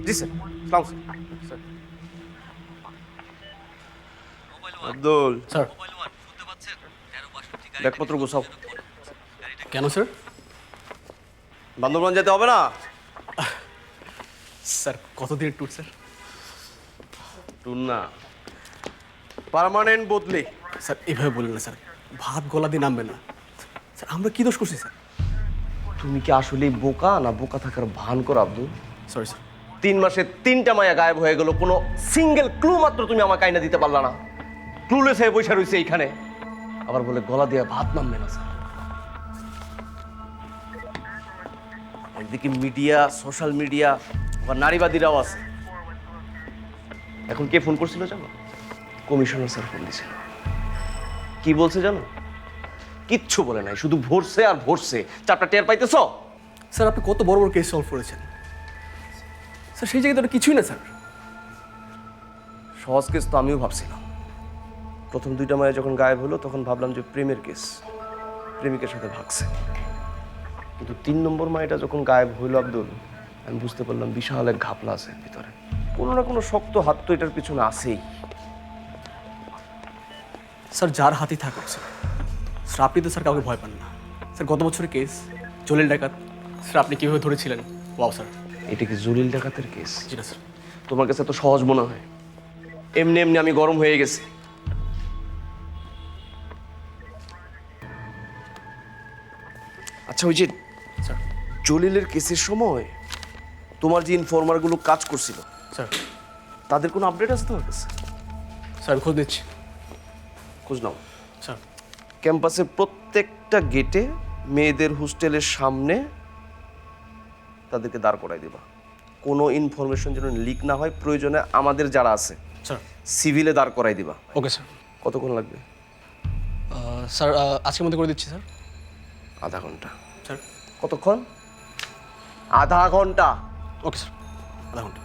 জি sir, সালাম sir. Abdul, sir. ব্যাগপত্র গোছাও। কেন স্যার? বান্দরবান যেতে হবে না? স্যার কতদিনের ট্যুর স্যার? টুন না, পার্মানেন্ট বদলি। স্যার এভাবে বললেন না স্যার, ভাত গলা দিয়ে নামবে না স্যার। আমরা কি দোষ করছি স্যার? তুমি কি আসলেই বোকা না বোকা থাকার ভান করো আব্দুল? Sorry sir. 3 মাসে 3টা মায়া গায়েব হয়ে গেল, কোনো সিঙ্গেল ক্লু মাত্র তুমি আমাকে আইনা দিতে পারলা না। ক্লুলেস হয়ে বসে রয়েছে এইখানে, আবার বলে গলা দিয়ে ভাত নামবে না স্যার। একদিকে মিডিয়া, সোশ্যাল মিডিয়া, আবার নারীবাদীরাও আছে। এখন কে ফোন করছিল জানো? কমিশনার স্যার ফোন দিয়েছিল। কি বলছে জানো? কিচ্ছু বলে নাই, শুধু ভরছে আর ভরছে। চাপটা টের পাইতেছ? স্যার আপনি কত বড় বড় কেস সলভ করেছেন স্যার, সেই জায়গায় তো কিছুই না স্যার। সহজ কেস তো আমিও ভাবছিলাম। প্রথম 2টা মায়া যখন গায়েব হলো তখন ভাবলাম যে প্রেমের কেস, প্রেমিকের সাথে ভাগছে। কিন্তু 3 নম্বর মায়াটা যখন গায়েব হইল আব্দুল, আমি বুঝতে পারলাম বিশাল এক ঘাপলা আছে ভিতরে। কোনো না কোনো শক্ত হাত তো এটার পিছনে আছেই। স্যার যার হাতেই থাকুক স্যার, স্যার আপনি তো স্যার কাউকে ভয় পান না স্যার। গত বছরের কেস জলিল ডাকাত, স্যার আপনি কীভাবে ধরেছিলেন? Wow sir. এটা কি জলিল ডাকাতের কেস? জি না স্যার। তোমার কাছে তো সহজ মনে হয়। এমনি এমনি আমি গরম হয়ে গেছি। আচ্ছা, ওই যে স্যার। জলিলের কেসের সময় তোমার যে ইনফর্মারগুলো কাজ করছিল, স্যার। তাদের কোনো আপডেট আছে তোমার কাছে? স্যার আমি খোঁজ নিচ্ছি। খোঁজ নাও। স্যার। ক্যাম্পাসের প্রত্যেকটা গেটে, মেয়েদের হোস্টেলের সামনে তাদেরকে দাঁড় করাই দিবা। কোনো ইনফরমেশন যেন লিক না হয়। প্রয়োজনে আমাদের যারা আছে স্যার। সিভিলে দাঁড় করাই দিবা। Okay sir. কতক্ষণ লাগবে? স্যার আজকের মধ্যে করে দিচ্ছি স্যার। আধা ঘন্টা। স্যার। কতক্ষণ? আধা ঘন্টা। ওকে স্যার, আধা ঘন্টা।